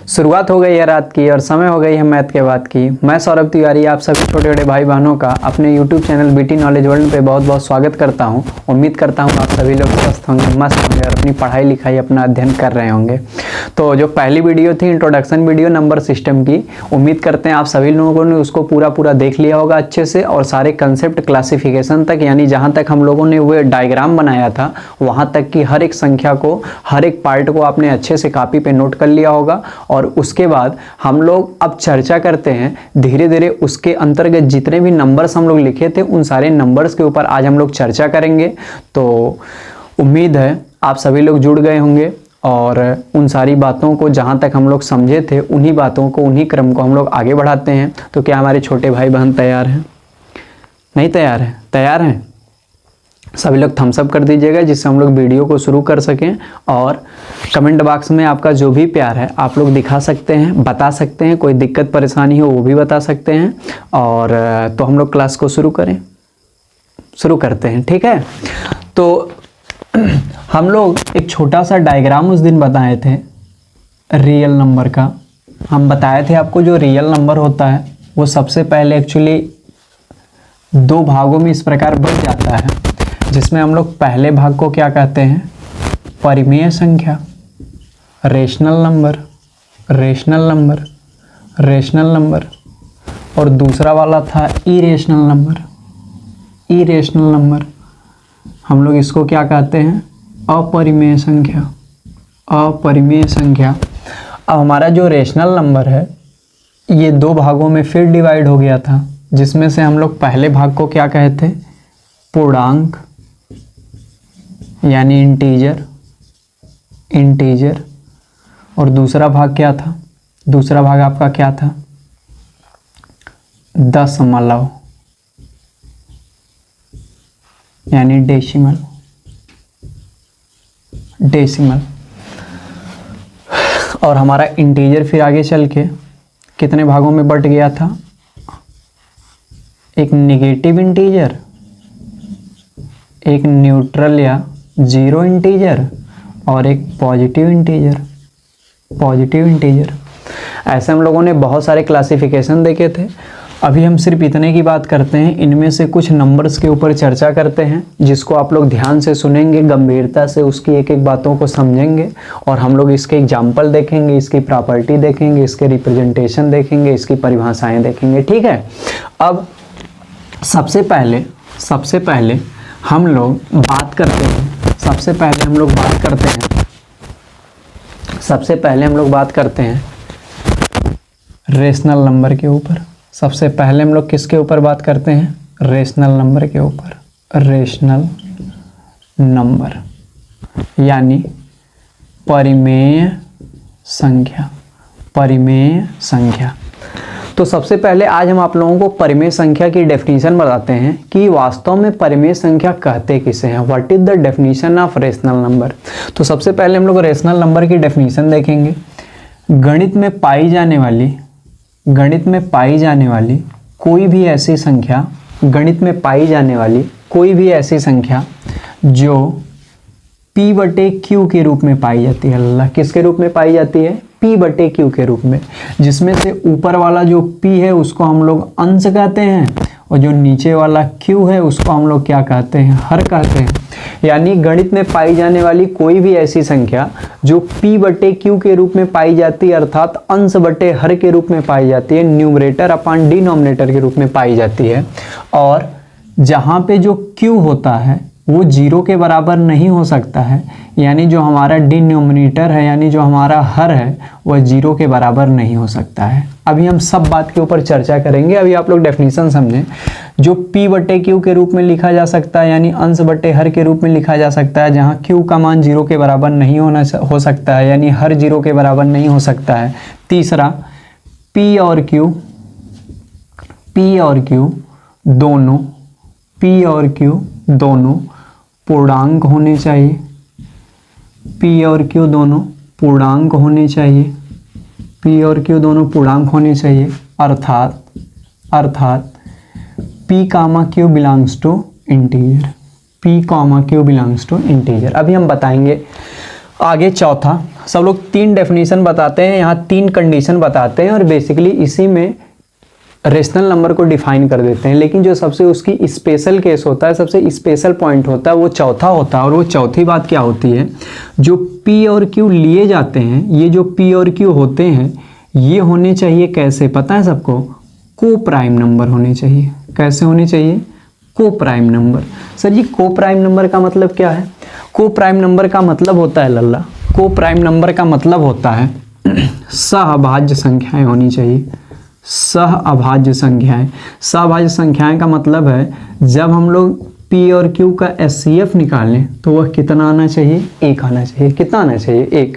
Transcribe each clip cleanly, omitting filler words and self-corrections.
शुरुआत हो गई है रात की और समय हो गई है मैथ के बात की। मैं सौरभ तिवारी आप सभी छोटे छोटे भाई बहनों का अपने YouTube channel BT knowledge world पे बहुत बहुत स्वागत करता हूं। उम्मीद करता हूं आप सभी लोग स्वस्थ होंगे, मस्त होंगे और अपनी पढ़ाई लिखाई अपना अध्ययन कर रहे होंगे। तो जो पहली वीडियो थी इंट्रोडक्शन वीडियो नंबर सिस्टम की, उम्मीद करते हैं आप सभी लोगों ने उसको पूरा देख लिया होगा अच्छे से और सारे कंसेप्ट क्लासिफिकेशन तक, यानी जहाँ तक हम लोगों ने वो डायग्राम बनाया था वहाँ तक की हर एक संख्या को, हर एक पार्ट को आपने अच्छे से कॉपी पे नोट कर लिया होगा। और उसके बाद हम लोग अब चर्चा करते हैं धीरे धीरे उसके अंतर्गत जितने भी नंबर्स हम लोग लिखे थे उन सारे नंबर्स के ऊपर आज हम लोग चर्चा करेंगे। तो उम्मीद है आप सभी लोग जुड़ गए होंगे और उन सारी बातों को जहाँ तक हम लोग समझे थे उन्हीं बातों को, उन्हीं क्रम को हम लोग आगे बढ़ाते हैं। तो क्या हमारे छोटे भाई बहन तैयार हैं? नहीं तैयार हैं? तैयार हैं? सभी लोग थम्स अप कर दीजिएगा जिससे हम लोग वीडियो को शुरू कर सकें। और कमेंट बॉक्स में आपका जो भी प्यार है आप लोग दिखा सकते हैं, बता सकते हैं। कोई दिक्कत परेशानी हो वो भी बता सकते हैं। और तो हम लोग क्लास को शुरू करते हैं, ठीक है। तो हम लोग एक छोटा सा डायग्राम उस दिन बताए थे रियल नंबर का। हम बताए थे आपको जो रियल नंबर होता है वो सबसे पहले एक्चुअली दो भागों में इस प्रकार बंट जाता है, जिसमें हम लोग पहले भाग को क्या कहते हैं? परिमेय संख्या, रेशनल नंबर। और दूसरा वाला था इरेशनल नंबर। हम लोग इसको क्या कहते हैं? अपरिमेय संख्या। अब हमारा जो रेशनल नंबर है ये दो भागों में फिर डिवाइड हो गया था, जिसमें से हम लोग पहले भाग को क्या कहते? पूर्णांक यानी इंटीजर। और दूसरा भाग क्या था? दूसरा भाग आपका क्या था? दशमलव यानी डेसिमल। और हमारा इंटीजर फिर आगे चल के कितने भागों में बट गया था? एक नेगेटिव इंटीजर, एक न्यूट्रल या जीरो इंटीजर और एक पॉजिटिव इंटीजर। ऐसे हम लोगों ने बहुत सारे क्लासिफिकेशन देखे थे। अभी हम सिर्फ इतने की बात करते हैं, इनमें से कुछ नंबर्स के ऊपर चर्चा करते हैं जिसको आप लोग ध्यान से सुनेंगे, गंभीरता से उसकी एक एक बातों को समझेंगे और हम लोग इसके एग्जाम्पल देखेंगे, इसकी प्रॉपर्टी देखेंगे, इसके रिप्रेजेंटेशन देखेंगे, इसकी परिभाषाएं देखेंगे, ठीक है। अब सबसे पहले हम लोग बात करते हैं रेशनल नंबर के ऊपर। सबसे पहले हम लोग किसके ऊपर बात करते हैं? रेशनल नंबर के ऊपर। रेशनल नंबर यानी परिमेय संख्या। तो सबसे पहले आज हम आप लोगों को परिमेय संख्या की डेफिनेशन बताते हैं कि वास्तव में परिमेय संख्या कहते किसे हैं। What is the definition of rational number? तो सबसे पहले हम लोग रेशनल नंबर की डेफिनेशन देखेंगे। गणित में पाई जाने वाली कोई भी ऐसी संख्या जो P/Q के रूप में पाई जाती है। अल्लाह, किसके रूप में पाई जाती है? P/Q के रूप में, जिसमें से ऊपर वाला जो P है उसको हम लोग अंश कहते हैं और जो नीचे वाला Q है उसको हम लोग क्या कहते हैं? हर कहते हैं। यानी गणित में पाई जाने वाली कोई भी ऐसी संख्या जो P/Q के रूप में पाई जाती है, अर्थात अंश बटे हर के रूप में पाई जाती है, न्यूमरेटर अपॉन डिनोमिनेटर के रूप में पाई जाती है। और जहाँ पे जो Q होता है वो जीरो के बराबर नहीं हो सकता है, यानी जो हमारा डिनोमिनेटर है यानी जो हमारा हर है वह जीरो के बराबर नहीं हो सकता है। अभी हम सब बात के ऊपर चर्चा करेंगे। अभी आप लोग डेफिनेशन समझें। जो P/Q के रूप में लिखा जा सकता है यानी अंश बटे हर के रूप में लिखा जा सकता है, जहाँ Q का मान जीरो के बराबर नहीं हो सकता है, यानी हर जीरो के बराबर नहीं हो सकता है। तीसरा, P और दोनों पूर्णांक होने चाहिए। अर्थात P, Q belongs to integer. अभी हम बताएंगे आगे। चौथा, सब लोग 3 डेफिनेशन बताते हैं, यहाँ 3 कंडीशन बताते हैं और बेसिकली इसी में रेशनल नंबर को डिफाइन कर देते हैं। लेकिन जो सबसे उसकी स्पेशल केस होता है, सबसे स्पेशल पॉइंट होता है, वो चौथा होता है। और वो चौथी बात क्या होती है, जो P और Q लिए जाते हैं, ये जो P और Q होते हैं ये होने चाहिए कैसे, पता है सबको, को प्राइम नंबर होने चाहिए। कैसे होने चाहिए, को प्राइम नंबर। सर जी को प्राइम नंबर का मतलब क्या है? को प्राइम नंबर का मतलब होता है लल्ला, को प्राइम नंबर का मतलब होता है सहअभाज्य संख्याएं होनी चाहिए। सहअभाज्य संख्याएं, सहअभाज्य संख्याएं का मतलब है जब हम लोग P और Q का HCF निकालें तो वह कितना आना चाहिए, 1 आना चाहिए। कितना आना चाहिए, 1।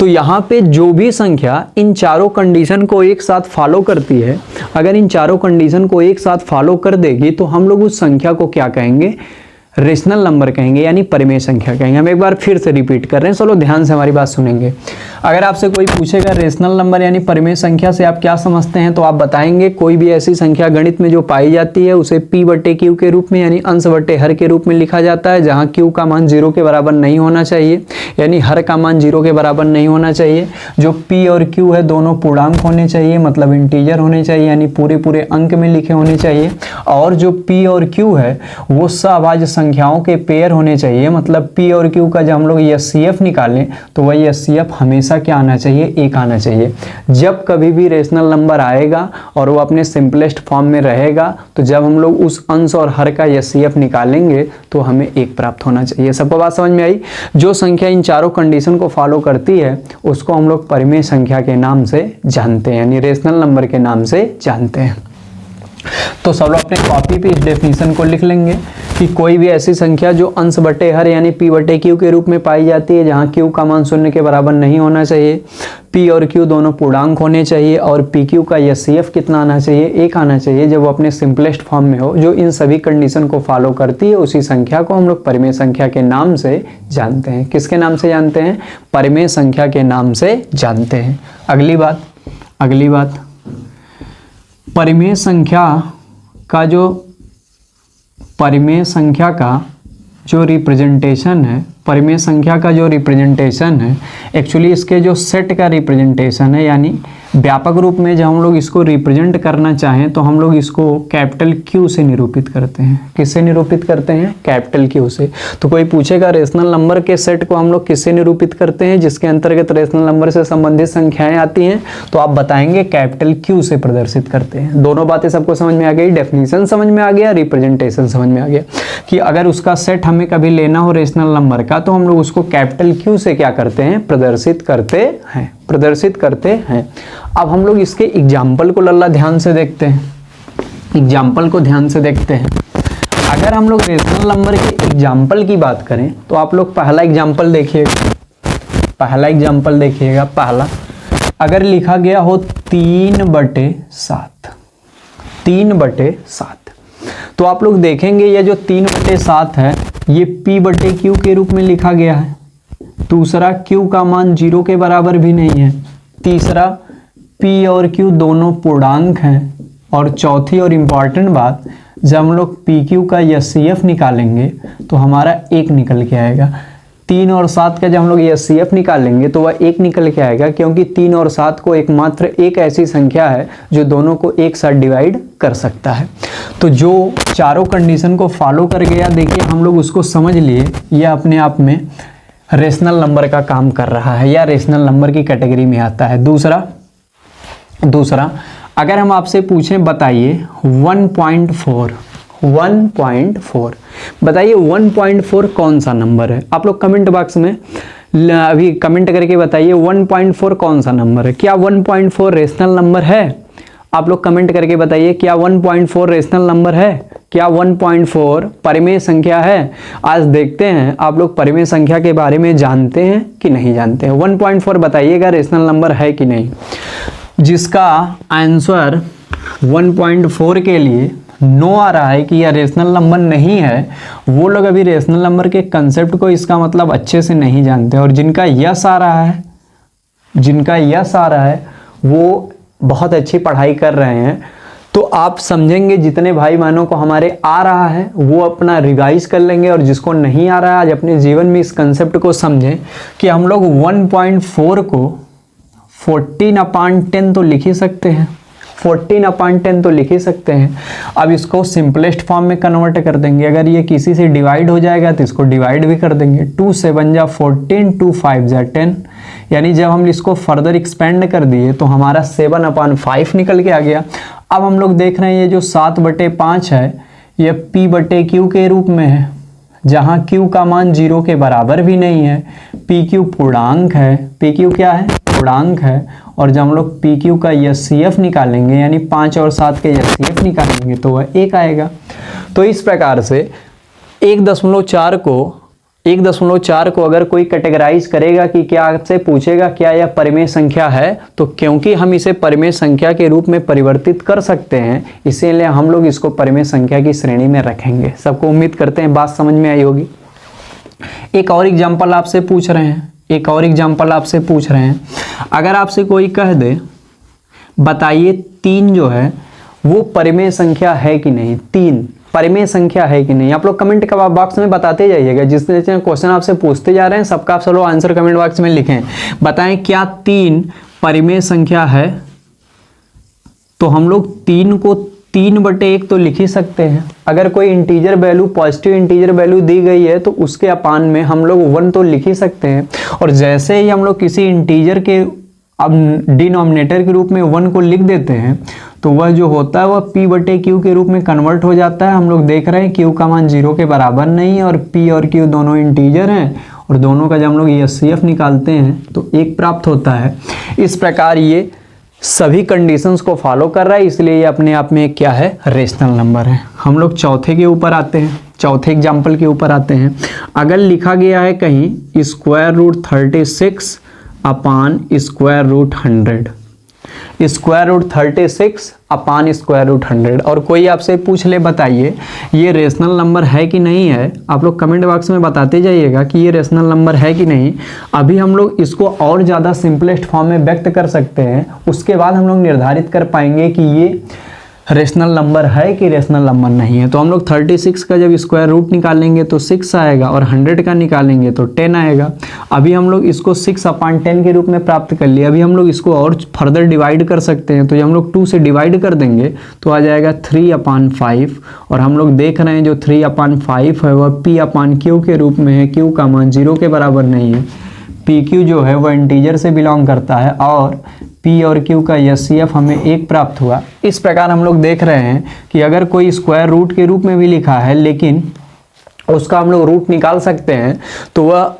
तो यहाँ पे जो भी संख्या इन चारों कंडीशन को एक साथ फॉलो करती है, अगर इन चारों कंडीशन को एक साथ फॉलो कर देगी तो हम लोग उस संख्या को क्या कहेंगे, रेशनल नंबर कहेंगे, यानी परिमेय संख्या कहेंगे। हम एक बार फिर से रिपीट कर रहे हैं, चलो ध्यान से हमारी बात सुनेंगे। अगर आपसे कोई पूछेगा रेशनल नंबर यानी परिमेय संख्या से आप क्या समझते हैं, तो आप बताएंगे कोई भी ऐसी संख्या गणित में जो पाई जाती है उसे P/Q के रूप में यानी अंश बटे हर के रूप में लिखा जाता है, जहाँ Q का मान 0 के बराबर नहीं होना चाहिए, यानी हर का मान 0 के बराबर नहीं होना चाहिए। जो P और Q है दोनों पूर्णांक होने चाहिए, मतलब इंटीजर होने चाहिए, यानी पूरे अंक में लिखे होने चाहिए। और जो P और Q है वो सहअभाज्य संख्याओं के पेयर होने चाहिए, मतलब P और Q का जब हम लोग HCF निकालें तो वही HCF हमेशा क्या आना चाहिए, 1 आना चाहिए। जब कभी भी रेशनल नंबर आएगा और वो अपने सिंपलेस्ट फॉर्म में रहेगा तो जब हम लोग उस अंश और हर का HCF निकालेंगे तो हमें 1 प्राप्त होना चाहिए। सबको बात समझ में आई? जो संख्या इन चारों कंडीशन को फॉलो करती है उसको हम लोग परिमेय संख्या के नाम से जानते हैं, यानी रेशनल नंबर के नाम से जानते हैं। तो सब लोग अपने कॉपी पे इस डेफिनेशन को लिख लेंगे कि कोई भी ऐसी संख्या जो अंश बटे हर यानी P/Q के रूप में पाई जाती है, जहाँ Q का मान 0 के बराबर नहीं होना चाहिए, P और Q दोनों पूर्णांक होने चाहिए और PQ का HCF कितना आना चाहिए, 1 आना चाहिए, जब वो अपने सिंपलेस्ट फॉर्म में हो। जो इन सभी कंडीशन को फॉलो करती है उसी संख्या को हम लोग परिमेय संख्या के नाम से जानते हैं। किसके नाम से जानते हैं? परिमेय संख्या के नाम से जानते हैं। अगली बात परिमेय संख्या का जो रिप्रेजेंटेशन है, परिमेय संख्या का जो रिप्रेजेंटेशन है, एक्चुअली इसके जो सेट का रिप्रेजेंटेशन है, यानी व्यापक रूप में जब हम लोग इसको रिप्रेजेंट करना चाहें तो हम लोग इसको कैपिटल Q से निरूपित करते हैं। किससे निरूपित करते हैं? कैपिटल Q से। तो कोई पूछेगा रेशनल नंबर के सेट को हम लोग किससे निरूपित करते हैं, जिसके अंतर्गत रेशनल नंबर से संबंधित संख्याएं आती हैं, तो आप बताएंगे कैपिटल Q से प्रदर्शित करते हैं। दोनों बातें सबको समझ में आ गई, डेफिनेशन समझ में आ गया, रिप्रेजेंटेशन समझ में आ गया कि अगर उसका सेट हमें कभी लेना हो रेशनल नंबर का तो हम लोग उसको कैपिटल Q से क्या करते हैं, प्रदर्शित करते हैं। अब हम लोग इसके एग्जाम्पल को लल्ला ध्यान से देखते हैं। एग्जाम्पल को ध्यान से देखते हैं। अगर हम लोग रेशनल नंबर के एग्जाम्पल की बात करें तो आप लोग पहला एग्जाम्पल देखिएगा। पहला अगर लिखा गया हो 3/7, तो आप लोग देखेंगे ये जो 3/7 है ये P/Q के रूप में लिखा गया है। दूसरा Q का मान 0 के बराबर भी नहीं है। तीसरा P और Q दोनों पूर्णांक हैं। और चौथी और इम्पॉर्टेंट बात, जब हम लोग PQ का HCF निकालेंगे तो हमारा 1 निकल के आएगा। 3 और 7 का जब हम लोग HCF निकालेंगे तो वह 1 निकल के आएगा, क्योंकि 3 और 7 को एकमात्र एक ऐसी संख्या है जो दोनों को एक साथ डिवाइड कर सकता है। तो जो चारों कंडीशन को फॉलो कर गया, देखिए हम लोग उसको समझ लिए, यह अपने आप में रेशनल नंबर का काम कर रहा है या रेशनल नंबर की कैटेगरी में आता है। दूसरा अगर हम आपसे पूछें बताइए 1.4 बताइए 1.4 कौन सा नंबर है? आप लोग कमेंट बॉक्स में अभी कमेंट करके बताइए 1.4 कौन सा नंबर है। क्या 1.4 रेशनल नंबर है? आप लोग कमेंट करके बताइए क्या 1.4 रेशनल नंबर है, क्या 1.4 परिमेय संख्या है। आज देखते हैं आप लोग परिमेय संख्या के बारे में जानते हैं कि नहीं जानते हैं। 1.4 बताइएगा रेशनल नंबर है कि नहीं। जिसका आंसर 1.4 के लिए नो आ रहा है कि यह रेशनल नंबर नहीं है, वो लोग अभी रेशनल नंबर के कंसेप्ट को, इसका मतलब अच्छे से नहीं जानते। और जिनका यस आ रहा है वो बहुत अच्छी पढ़ाई कर रहे हैं। तो आप समझेंगे, जितने भाई बहनों को हमारे आ रहा है वो अपना रिवाइज कर लेंगे, और जिसको नहीं आ रहा है आज अपने जीवन में इस कंसेप्ट को समझें कि हम लोग 1.4 को 14/10 तो लिख ही सकते हैं, 14/10 तो लिख ही सकते हैं। अब इसको सिंपलेस्ट फॉर्म में कन्वर्ट कर देंगे। अगर ये किसी से डिवाइड हो जाएगा तो इसको डिवाइड भी कर देंगे। 2 7 जा 14, 2 5 जा 10, यानी जब हम इसको फर्दर एक्सपेंड कर दिए तो हमारा 7/5 निकल के आ गया। अब हम लोग देख रहे हैं ये जो 7/5 है ये P/Q के रूप में है, जहाँ Q का मान 0 के बराबर भी नहीं है। PQ पूर्णांक है, PQ क्या है? पूर्णांक है। और जब हम लोग PQ का HCF निकालेंगे, यानी 5 और 7 के HCF निकालेंगे तो वह 1 आएगा। तो इस प्रकार से 1.4 को अगर कोई कैटेगराइज करेगा कि क्या आपसे पूछेगा क्या यह परिमेय संख्या है, तो क्योंकि हम इसे परिमेय संख्या के रूप में परिवर्तित कर सकते हैं, इसीलिए हम लोग इसको परिमेय संख्या की श्रेणी में रखेंगे। सबको उम्मीद करते हैं बात समझ में आई होगी। एक और एग्जाम्पल आपसे पूछ रहे हैं, अगर आपसे कोई कह दे बताइए 3 जो है वो परिमेय संख्या है कि नहीं, 3 परिमेय संख्या है कि नहीं। आप लोग कमेंट का बॉक्स में बताते जाइएगा। जिस क्वेश्चन आपसे पूछते जा रहे हैं सबका आप सब लोग आंसर कमेंट बॉक्स में लिखें। बताएं क्या 3 परिमेय संख्या है? तो हम लोग 3 को 3/1 तो लिख ही सकते हैं। अगर कोई integer value, positive integer value दी गई है तो उसके अपान में हम लोग 1 तो लिख ही सकते हैं। और जैसे ही हम लोग किसी इंटीजर के अब डिनोमिनेटर के रूप में 1 को लिख देते हैं तो वह जो होता है वह P/Q के रूप में कन्वर्ट हो जाता है। हम लोग देख रहे हैं Q का मान 0 के बराबर नहीं है और P और Q दोनों इंटीजर हैं, और दोनों का जब हम लोग HCF निकालते हैं तो 1 प्राप्त होता है। इस प्रकार ये सभी कंडीशंस को फॉलो कर रहा है, इसलिए ये अपने आप में क्या है? रेशनल नंबर है। हम लोग चौथे के ऊपर आते हैं, चौथे एग्जाम्पल के ऊपर आते हैं। अगर लिखा गया है कहीं √36 अपान √100, √36 अपान √100, और कोई आपसे पूछ ले बताइए ये रेशनल नंबर है कि नहीं है। आप लोग कमेंट बॉक्स में बताते जाइएगा कि ये रेशनल नंबर है कि नहीं। अभी हम लोग इसको और ज़्यादा सिंपलेस्ट फॉर्म में व्यक्त कर सकते हैं, उसके बाद हम लोग निर्धारित कर पाएंगे कि ये रेशनल नंबर है कि रेशनल नंबर नहीं है। तो हम लोग 36 का जब स्क्वायर रूट निकालेंगे तो 6 आएगा, और 100 का निकालेंगे तो 10 आएगा। अभी हम लोग इसको 6/10 के रूप में प्राप्त कर लिया। अभी हम लोग इसको और फर्दर डिवाइड कर सकते हैं। तो जब हम लोग 2 से डिवाइड कर देंगे तो आ जाएगा 3/5, और हम लोग देख रहे हैं जो 3/5 है वह P/Q के रूप में है। Q का मान 0 के बराबर नहीं है। PQ जो है वह इंटीजर से बिलोंग करता है, और P और Q का HCF हमें 1 प्राप्त हुआ। इस प्रकार हम लोग देख रहे हैं कि अगर कोई स्क्वायर रूट के रूप में भी लिखा है लेकिन उसका हम लोग रूट निकाल सकते हैं तो वह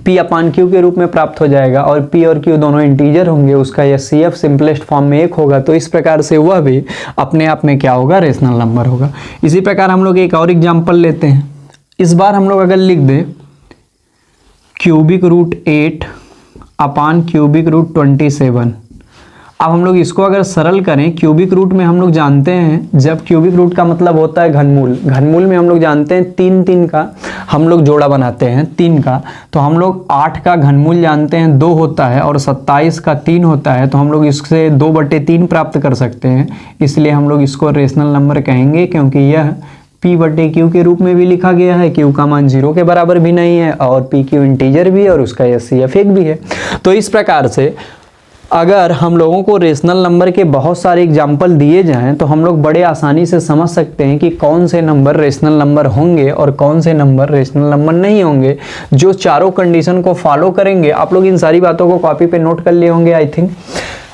P/Q के रूप में प्राप्त हो जाएगा, और P और Q दोनों इंटीजर होंगे, उसका HCF सिंपलेस्ट फॉर्म में 1 होगा। तो इस प्रकार से वह भी अपने आप में क्या होगा? रेशनल नंबर होगा। इसी प्रकार हम लोग एक और एग्जाम्पल लेते हैं। इस बार हम लोग अगर लिख दें √8 अपान √27, अब हम लोग इसको अगर सरल करें, क्यूबिक रूट में हम लोग जानते हैं, जब क्यूबिक रूट का मतलब होता है घनमूल, घनमूल में हम लोग जानते हैं 3 का हम लोग जोड़ा बनाते हैं 3 का, तो हम लोग 8 का घनमूल जानते हैं 2 होता है, और 27 का 3 होता है। तो हम लोग इससे 2/3 प्राप्त कर सकते हैं, इसलिए हम लोग इसको रेशनल नंबर कहेंगे, क्योंकि यह P/Q के रूप में भी लिखा गया है। Q का मान 0 के बराबर भी नहीं है, और PQ इंटीजर भी है, और उसका HCF 1 भी है। तो इस प्रकार से अगर हम लोगों को रेशनल नंबर के बहुत सारे एग्जाम्पल दिए जाएं तो हम लोग बड़े आसानी से समझ सकते हैं कि कौन से नंबर रेशनल नंबर होंगे और कौन से नंबर रेशनल नंबर नहीं होंगे। जो चारों कंडीशन को फॉलो करेंगे, आप लोग इन सारी बातों को कॉपी पे नोट कर लिए होंगे आई थिंक।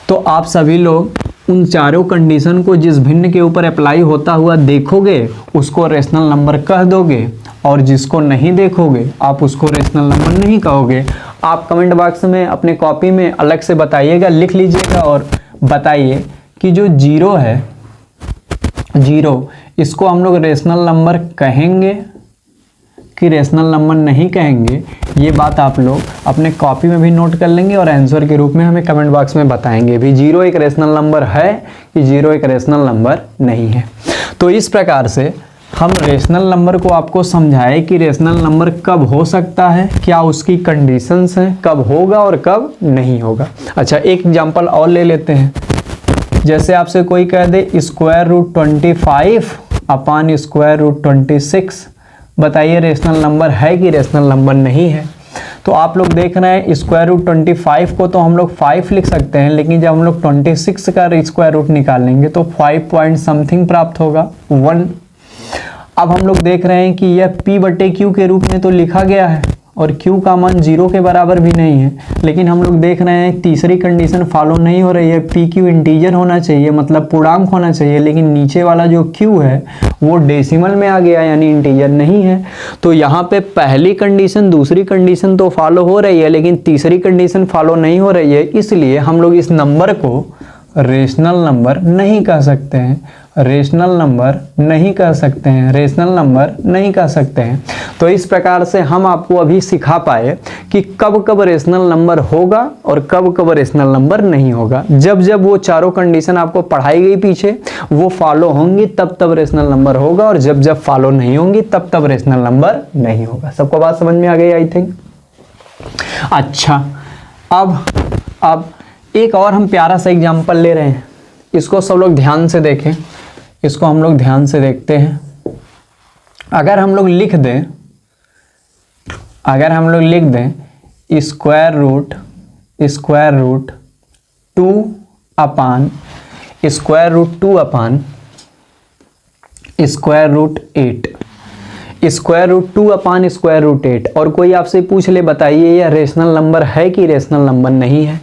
तो आप सभी लोग उन चारों कंडीशन को जिस भिन्न के ऊपर अप्लाई होता हुआ देखोगे उसको रेशनल नंबर कह दोगे, और जिसको नहीं देखोगे आप उसको रेशनल नंबर नहीं कहोगे। आप कमेंट बॉक्स में अपने कॉपी में अलग से बताइएगा, लिख लीजिएगा और बताइए कि जो 0 है, 0 इसको हम लोग रेशनल नंबर कहेंगे कि रेशनल नंबर नहीं कहेंगे। ये बात आप लोग अपने कॉपी में भी नोट कर लेंगे और आंसर के रूप में हमें कमेंट बॉक्स में बताएंगे भी 0 एक रेशनल नंबर है कि 0 एक रेशनल नंबर नहीं है। तो इस प्रकार से हम रेशनल नंबर को आपको समझाए कि रेशनल नंबर कब हो सकता है, क्या उसकी कंडीशंस हैं, कब होगा और कब नहीं होगा। अच्छा, एक एग्जांपल और ले लेते हैं। जैसे आपसे कोई कह दे स्क्वायर रूट 25 अपान स्क्वायर रूट 26, बताइए रेशनल नंबर है कि रेशनल नंबर नहीं है। तो आप लोग देख रहे हैं स्क्वायर रूट 25 को तो हम लोग 5 लिख सकते हैं, लेकिन जब हम लोग 26 का स्क्वायर रूट निकालेंगे तो 5 पॉइंट समथिंग प्राप्त होगा 1। अब हम लोग देख रहे हैं कि यह p बटे q के रूप में तो लिखा गया है और q का मान 0 के बराबर भी नहीं है, लेकिन हम लोग देख रहे हैं तीसरी कंडीशन फॉलो नहीं हो रही है। पी क्यू इंटीजर होना चाहिए, मतलब पूर्णांक होना चाहिए, लेकिन नीचे वाला जो q है वो डेसिमल में आ गया, यानी इंटीजर नहीं है। तो यहाँ पे पहली कंडीशन दूसरी कंडीशन तो फॉलो हो रही है, लेकिन तीसरी कंडीशन फॉलो नहीं हो रही है, इसलिए हम लोग इस नंबर को रेशनल नंबर नहीं कह सकते हैं, रेशनल नंबर नहीं कह सकते हैं, रेशनल नंबर नहीं कह सकते हैं। तो इस प्रकार से हम आपको अभी सिखा पाए कि कब कब रेशनल नंबर होगा और कब कब रेशनल नंबर नहीं होगा। जब जब वो चारों कंडीशन आपको पढ़ाई गई पीछे वो फॉलो होंगी तब तब रेशनल नंबर होगा, और जब जब फॉलो नहीं होंगी तब तब रेशनल नंबर नहीं होगा। सबको बात समझ में आ गई आई थिंक। अच्छा, अब एक और हम प्यारा सा एग्जाम्पल ले रहे हैं, इसको सब लोग ध्यान से देखें, इसको हम लोग ध्यान से देखते हैं। अगर हम लोग लिख दें स्क्वायर रूट 2 अपान स्क्वायर रूट 2 अपान स्क्वायर रूट 8, स्क्वायर रूट 2 अपान स्क्वायर रूट 8, और कोई आपसे पूछ ले बताइए यह रेशनल नंबर है कि रेशनल नंबर नहीं है।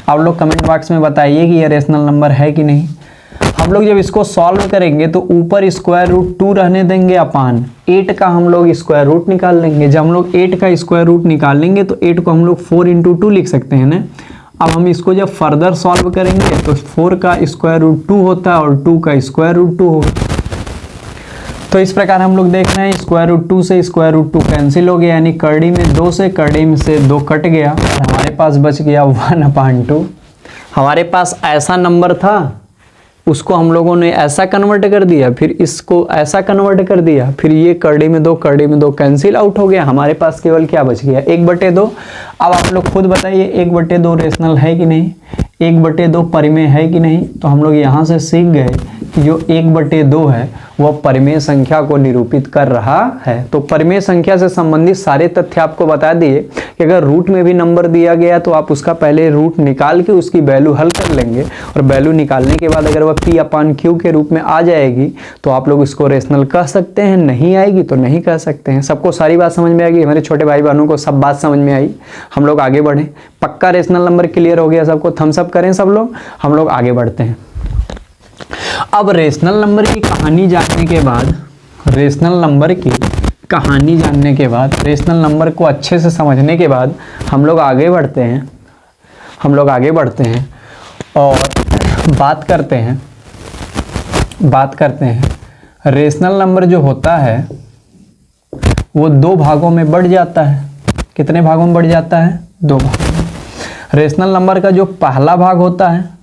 आप लोग कमेंट बॉक्स में बताइए कि यह रेशनल नंबर है कि नहीं। हम लोग जब इसको सॉल्व करेंगे तो ऊपर स्क्वायर रूट 2 रहने देंगे अपान 8 का हम लोग स्क्वायर रूट निकाल लेंगे। जब हम लोग 8 का स्क्वायर रूट निकालेंगे तो 8 को हम लोग 4 × 2 लिख सकते हैं ना। अब हम इसको जब फर्दर सॉल्व करेंगे तो 4 का स्क्वायर रूट 2 होता है और 2 का स्क्वायर रूट 2 होगा। तो इस प्रकार हम लोग देख रहे हैं स्क्वायर रूट 2 से स्क्वायर रूट 2 कैंसिल हो गया, यानी करड़ी में 2 से करड़ी में से 2 कट गया और हमारे पास बच गया 1/2। हमारे पास ऐसा नंबर था, उसको हम लोगों ने ऐसा कन्वर्ट कर दिया, फिर इसको ऐसा कन्वर्ट कर दिया, फिर ये करड़ी में 2 कैंसिल आउट हो गया। हमारे पास केवल क्या बच गया 1/2। अब आप लोग खुद बताइए 1/2 रेशनल है कि नहीं, 1/2 परिमेय है कि नहीं। तो हम लोग यहाँ से सीख गए कि जो 1/2 है वह परिमेय संख्या को निरूपित कर रहा है। तो परिमेय संख्या से संबंधित सारे तथ्य आपको बता दिए कि अगर रूट में भी नंबर दिया गया तो आप उसका पहले रूट निकाल के उसकी वैल्यू हल कर लेंगे, और वैल्यू निकालने के बाद अगर वह p/q के रूप में आ जाएगी तो आप लोग इसको रेशनल कह सकते हैं, नहीं आएगी तो नहीं कह सकते हैं। सबको सारी बात समझ में आएगी, हमारे छोटे भाई बहनों को सब बात समझ में आई। हम लोग आगे बढ़ें, पक्का रेशनल नंबर क्लियर हो गया सबको, थम्स अप करें सब लोग। हम लोग आगे बढ़ते हैं। अब रेशनल नंबर की कहानी जानने के बाद, रेशनल नंबर की कहानी जानने के बाद, रेशनल नंबर को अच्छे से समझने के बाद हम लोग आगे बढ़ते हैं और बात करते हैं रेशनल नंबर जो होता है वो 2 भागों में बढ़ जाता है। कितने भागों में बढ़ जाता है? 2 भागों में। रेशनल नंबर का जो पहला भाग होता है,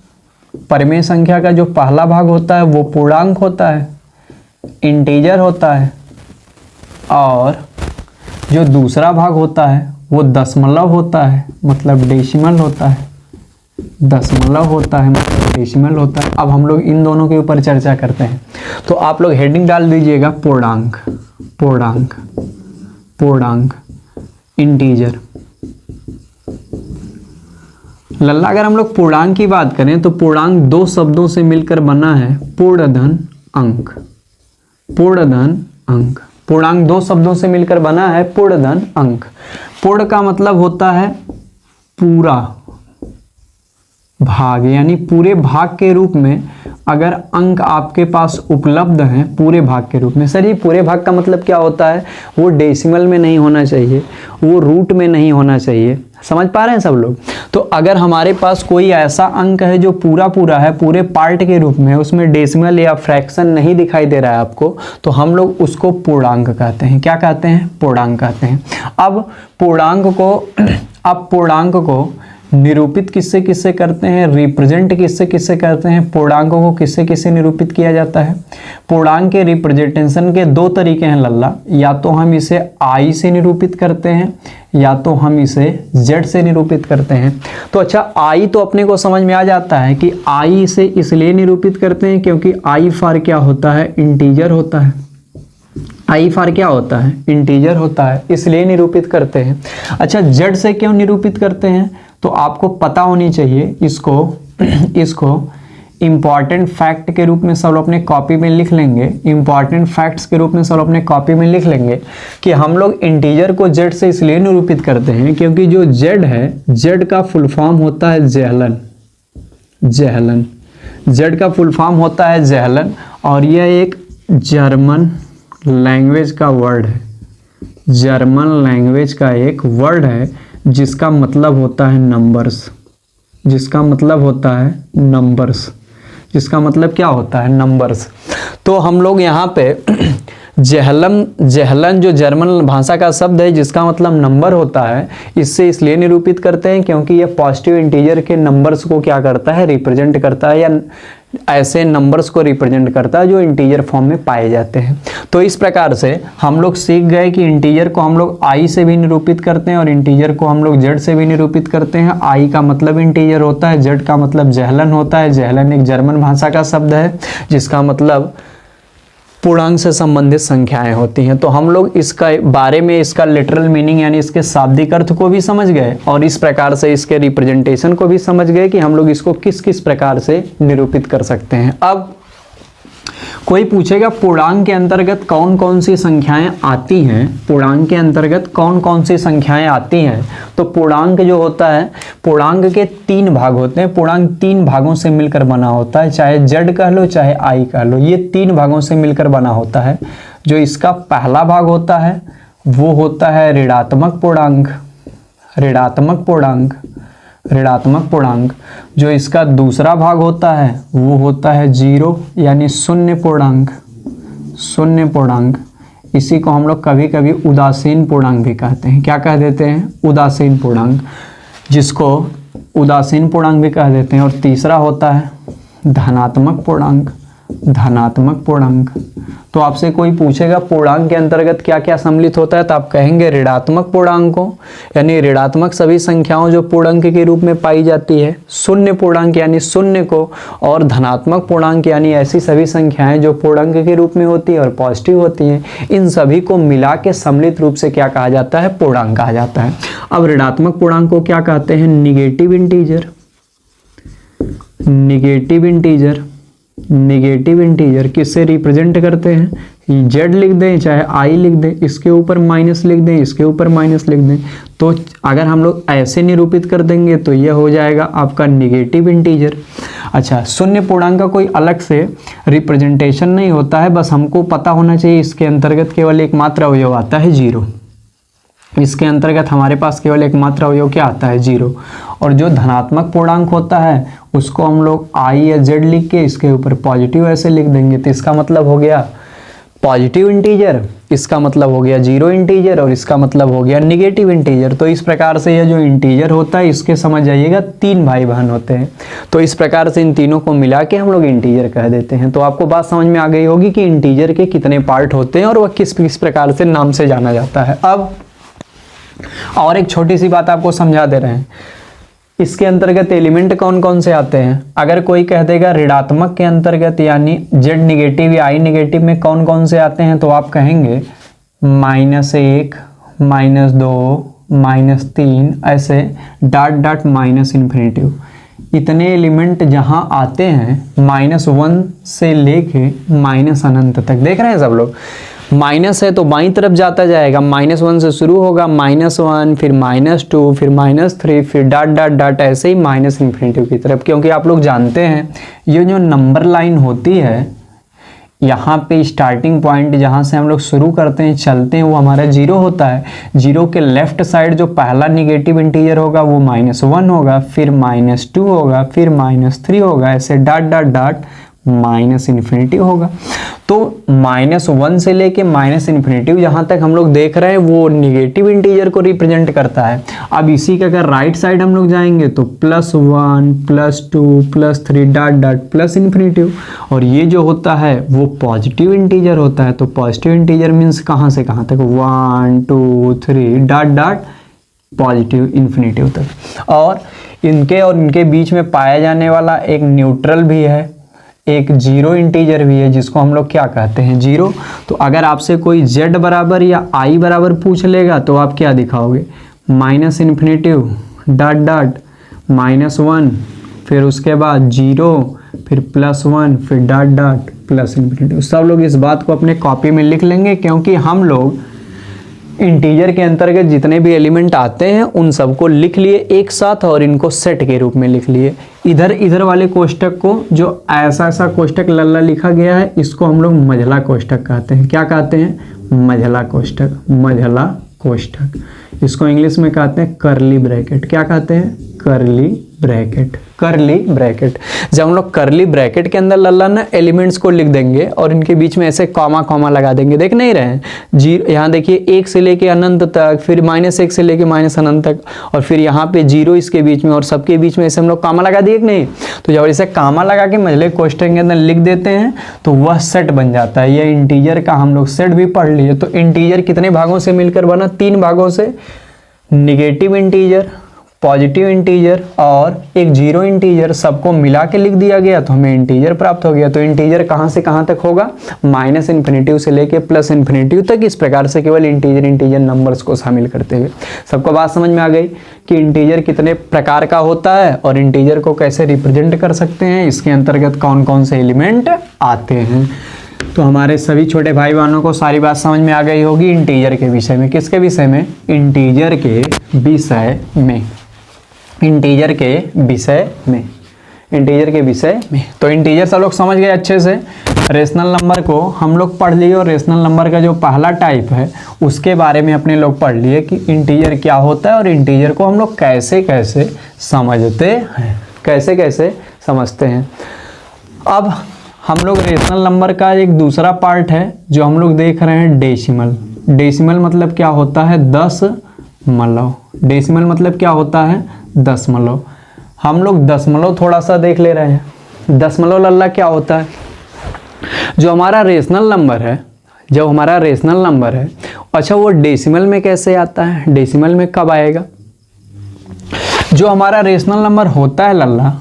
परिमेय संख्या का जो पहला भाग होता है वो पूर्णांक होता है, इंटीजर होता है, और जो दूसरा भाग होता है वो दशमलव होता है, मतलब डेसिमल होता है, दशमलव होता है मतलब डेसिमल होता है। अब हम लोग इन दोनों के ऊपर चर्चा करते हैं। तो आप लोग हेडिंग डाल दीजिएगा पूर्णांक, पूर्णांक, पूर्णांक, इंटीजर। लल्ला अगर हम लोग पूर्णांक की बात करें तो पूर्णांक 2 शब्दों से मिलकर बना है, पूर्ण धन अंक, पूर्ण धन अंक। पूर्णांक 2 शब्दों से मिलकर बना है, पूर्ण धन अंक। पूर्ण का मतलब होता है पूरा भाग, यानी पूरे भाग के रूप में अगर अंक आपके पास उपलब्ध हैं पूरे भाग के रूप में। सर ये पूरे भाग का मतलब क्या होता है? वो डेसिमल में नहीं होना चाहिए, वो रूट में नहीं होना चाहिए। समझ पा रहे हैं सब लोग? तो अगर हमारे पास कोई ऐसा अंक है जो पूरा पूरा है, पूरे पार्ट के रूप में, उसमें डेसिमल या फ्रैक्शन नहीं दिखाई दे रहा है आपको, तो हम लोग उसको पूर्णांक कहते हैं। क्या कहते हैं? पूर्णांक कहते हैं। अब पूर्णांक को निरूपित किससे किससे करते हैं, रिप्रेजेंट किससे किससे करते हैं, पूर्णांकों को किससे किससे निरूपित किया जाता है। पूर्णांक के रिप्रेजेंटेशन के दो तरीके हैं लल्ला, या तो हम इसे आई से निरूपित करते हैं या तो हम इसे जेड से निरूपित करते हैं। तो अच्छा, आई तो अपने को समझ में आ जाता है कि आई से इसलिए निरूपित करते हैं क्योंकि आई फॉर क्या होता है, इंटीजर होता है। आई फॉर क्या होता है, इंटीजर होता है, इसलिए निरूपित करते हैं। अच्छा, जेड से क्यों निरूपित करते हैं, तो आपको पता होनी चाहिए। इसको इंपॉर्टेंट फैक्ट के रूप में सब लोग अपने कॉपी में लिख लेंगे, इंपॉर्टेंट फैक्ट्स के रूप में सब लोग अपने कॉपी में लिख लेंगे कि हम लोग इंटीजर को जेड से इसलिए निरूपित करते हैं क्योंकि जो जेड है, जेड का फुल फॉर्म होता है जेहलन। जेहलन, जेड का फुल फॉर्म होता है जेहलन, और यह एक जर्मन लैंग्वेज का वर्ड है। जर्मन लैंग्वेज का एक वर्ड है जिसका मतलब होता है नंबर्स। जिसका मतलब होता है नंबर्स। जिसका मतलब क्या होता है, नंबर्स। तो हम लोग यहाँ पे जेहलन जो जर्मन भाषा का शब्द है जिसका मतलब नंबर होता है, इससे इसलिए निरूपित करते हैं क्योंकि यह पॉजिटिव इंटीजर के नंबर्स को क्या करता है, रिप्रेजेंट करता है, या ऐसे नंबर्स को रिप्रेजेंट करता है जो इंटीजर फॉर्म में पाए जाते हैं। तो इस प्रकार से हम लोग सीख गए कि इंटीजर को हम लोग आई से भी निरूपित करते हैं और इंटीजर को हम लोग जेड से भी निरूपित करते हैं। आई का मतलब इंटीजर होता है, जेड का मतलब जेहलन होता है। जेहलन एक जर्मन भाषा का शब्द है जिसका मतलब पूर्णांक से संबंधित संख्याएं होती हैं। तो हम लोग इसका बारे में, इसका लिटरल मीनिंग यानी इसके शाब्दिक अर्थ को भी समझ गए और इस प्रकार से इसके रिप्रेजेंटेशन को भी समझ गए कि हम लोग इसको किस किस प्रकार से निरूपित कर सकते हैं। अब कोई पूछेगा पूर्णांक के अंतर्गत कौन कौन सी संख्याएं आती हैं, पूर्णांक के अंतर्गत कौन कौन सी संख्याएं आती हैं। तो पूर्णांक जो होता है, पूर्णांक के तीन भाग होते हैं। पूर्णांक तीन भागों से मिलकर बना होता है, चाहे जेड कह लो चाहे आई कह लो, ये तीन भागों से मिलकर बना होता है। जो इसका पहला भाग होता है वो होता है ऋणात्मक पूर्णांक। ऋणात्मक पूर्णांक, ऋणात्मक पूर्णांक। जो इसका दूसरा भाग होता है वो होता है जीरो यानी शून्य पूर्णांक। शून्य पूर्णांक, इसी को हम लोग कभी कभी उदासीन पूर्णांक भी कहते हैं। क्या कह देते हैं, उदासीन पूर्णांक, जिसको उदासीन पूर्णांक भी कह देते हैं। और तीसरा होता है धनात्मक पूर्णांक। धनात्मक पूर्णांक। तो आपसे कोई पूछेगा पूर्णांक के अंतर्गत क्या क्या सम्मिलित होता है, तो आप कहेंगे ऋणात्मक पूर्णांकों यानी ऋणात्मक सभी संख्याओं जो पूर्णांक के रूप में पाई जाती है, शून्य पूर्णांक यानी शून्य को, और धनात्मक पूर्णांक यानी ऐसी सभी संख्याएं जो पूर्णांक के रूप में होती है और पॉजिटिव होती हैं। इन सभी को मिला के सम्मिलित रूप से क्या कहा जाता है, पूर्णांक कहा जाता है। अब ऋणात्मक पूर्णांक को क्या कहते हैं, negative integer. Negative integer, negative integer किससे रिप्रेजेंट करते हैं, जेड लिख दें चाहे आई लिख दें, इसके ऊपर माइनस लिख दें, इसके ऊपर माइनस लिख दें। तो अगर हम लोग ऐसे निरूपित कर देंगे तो यह हो जाएगा आपका निगेटिव इंटीजर। अच्छा, शून्य पूर्णांक का कोई अलग से रिप्रेजेंटेशन नहीं होता है, बस हमको पता होना चाहिए इसके अंतर्गत केवल एकमात्र अवयव आता है जीरो। इसके अंतर्गत हमारे पास केवल एकमात्र अवयव क्या आता है, जीरो। और जो धनात्मक पूर्णांक होता है उसको हम लोग आई या जेड लिख के इसके ऊपर पॉजिटिव ऐसे लिख देंगे। तो इसका मतलब हो गया पॉजिटिव इंटीजर, इसका मतलब हो गया जीरो इंटीजर, और इसका मतलब हो गया निगेटिव इंटीजर। तो इस प्रकार से यह जो इंटीजर होता है इसके समझ जाइएगा तीन भाई बहन होते हैं। तो इस प्रकार से इन तीनों को मिला के हम लोग इंटीजर कह देते हैं। तो आपको बात समझ में आ गई होगी कि इंटीजर के कितने पार्ट होते हैं और वह किस किस प्रकार से नाम से जाना जाता है। अब और एक छोटी सी बात आपको समझा दे रहे हैं, इसके अंतर्गत एलिमेंट कौन कौन से आते हैं। अगर कोई कह देगा ऋणात्मक के अंतर्गत यानी जेड निगेटिव या आई निगेटिव में कौन कौन से आते हैं, तो आप कहेंगे -1, -2, -3, ऐसे डॉट डॉट माइनस इन्फिनिटिव। इतने एलिमेंट जहां आते हैं -1 से लेके माइनस अनंत तक, देख रहे हैं सब लोग। माइनस है तो बाईं तरफ जाता जाएगा, -1 से शुरू होगा, -1 फिर -2 फिर -3 फिर डॉट डॉट डॉट ऐसे ही माइनस इन्फिनिटिव की तरफ। क्योंकि आप लोग जानते हैं ये जो नंबर लाइन होती है, यहाँ पे स्टार्टिंग पॉइंट जहाँ से हम लोग शुरू करते हैं चलते हैं वो हमारा जीरो होता है। जीरो के लेफ्ट साइड जो पहला निगेटिव इंटीजर होगा वो -1 होगा, फिर -2 होगा, फिर -3 होगा, ऐसे dot dot dot minus infinity होगा। तो -1 से लेके माइनस इन्फिनिटी जहाँ तक हम लोग देख रहे हैं वो निगेटिव इंटीजर को रिप्रेजेंट करता है। अब इसी का अगर राइट साइड हम लोग जाएंगे तो +1 +2 +3 डॉट डॉट प्लस इन्फिनिटी, और ये जो होता है वो पॉजिटिव इंटीजर होता है। तो पॉजिटिव इंटीजर मीन्स कहाँ से कहाँ तक, 1 2 3 डॉट डॉट पॉजिटिव इन्फिनिटी तक। और इनके बीच में पाया जाने वाला एक न्यूट्रल भी है, एक जीरो इंटीजर भी है, जिसको हम लोग क्या कहते हैं, जीरो। तो अगर आपसे कोई z बराबर या i बराबर पूछ लेगा तो आप क्या दिखाओगे, माइनस इन्फिनिटिव डॉट डॉट -1, फिर उसके बाद 0, फिर +1, फिर डॉट डॉट प्लस इन्फिनिटिव। सब लोग इस बात को अपने कॉपी में लिख लेंगे, क्योंकि हम लोग इंटीजर के अंतर्गत जितने भी एलिमेंट आते हैं उन सबको लिख लिए एक साथ और इनको सेट के रूप में लिख लिए। इधर वाले कोष्टक को, जो ऐसा कोष्टक लल्ला लिखा गया है, इसको हम लोग मझला कोष्टक कहते हैं। क्या कहते हैं, मझला कोष्टक, मझला कोष्टक। इसको इंग्लिश में कहते हैं करली ब्रैकेट। क्या कहते हैं, करली ब्रैकेट, करली ब्रैकेट। जब हम लोग करली ब्रैकेट के अंदर लल्ला ना एलिमेंट्स को लिख देंगे और इनके बीच में ऐसे कॉमा कॉमा लगा देंगे, देख नहीं रहे हैं, जीरो यहाँ देखिए 1 से लेके अनंत तक, फिर -1 से लेके माइनस अनंत तक, और फिर यहाँ पे 0 इसके बीच में, और सबके बीच में ऐसे हम लोग कॉमा लगा दिए कि नहीं। तो जब ऐसे कॉमा लगा के मझले कोष्टक के अंदर लिख देते हैं तो वह सेट बन जाता है। यह इंटीजर का हम लोग सेट भी पढ़ लिए। तो इंटीजर कितने भागों से मिलकर बना, 3 भागों से, निगेटिव इंटीजर, पॉजिटिव इंटीजर और एक जीरो इंटीजर, सबको मिला के लिख दिया गया तो हमें इंटीजर प्राप्त हो गया। तो इंटीजर कहाँ से कहाँ तक होगा, माइनस इन्फिनिटी से लेके प्लस इन्फिनिटी तक। इस प्रकार से केवल इंटीजर नंबर्स को शामिल करते हुए सबको बात समझ में आ गई कि इंटीजर कितने प्रकार का होता है और इंटीजर को कैसे रिप्रेजेंट कर सकते हैं, इसके अंतर्गत कौन कौन से एलिमेंट आते हैं। तो हमारे सभी छोटे भाई बहनों को सारी बात समझ में आ गई होगी इंटीजर के विषय में। किसके विषय में, इंटीजर के विषय में, इंटीजर के विषय में, इंटीजर के विषय में। तो इंटीजर सब लोग समझ गए अच्छे से। रेशनल नंबर को हम लोग पढ़ लिए, और रेशनल नंबर का जो पहला टाइप है उसके बारे में अपने लोग पढ़ लिए कि इंटीजर क्या होता है और इंटीजर को हम लोग कैसे कैसे समझते हैं, कैसे कैसे समझते हैं। अब हम लोग रेशनल नंबर का एक दूसरा पार्ट है जो हम लोग देख रहे हैं, डेसिमल। डेसिमल मतलब क्या होता है, दशमलव। डेसिमल मतलब क्या होता है, दशमलव। हम लोग दशमलव थोड़ा सा देख ले रहे हैं। दशमलव लल्ला क्या होता है, जो हमारा रेशनल नंबर है, जब हमारा रेशनल नंबर है, अच्छा वो डेसिमल में कैसे आता है, डेसिमल में कब आएगा। जो हमारा रेशनल नंबर होता है लल्ला,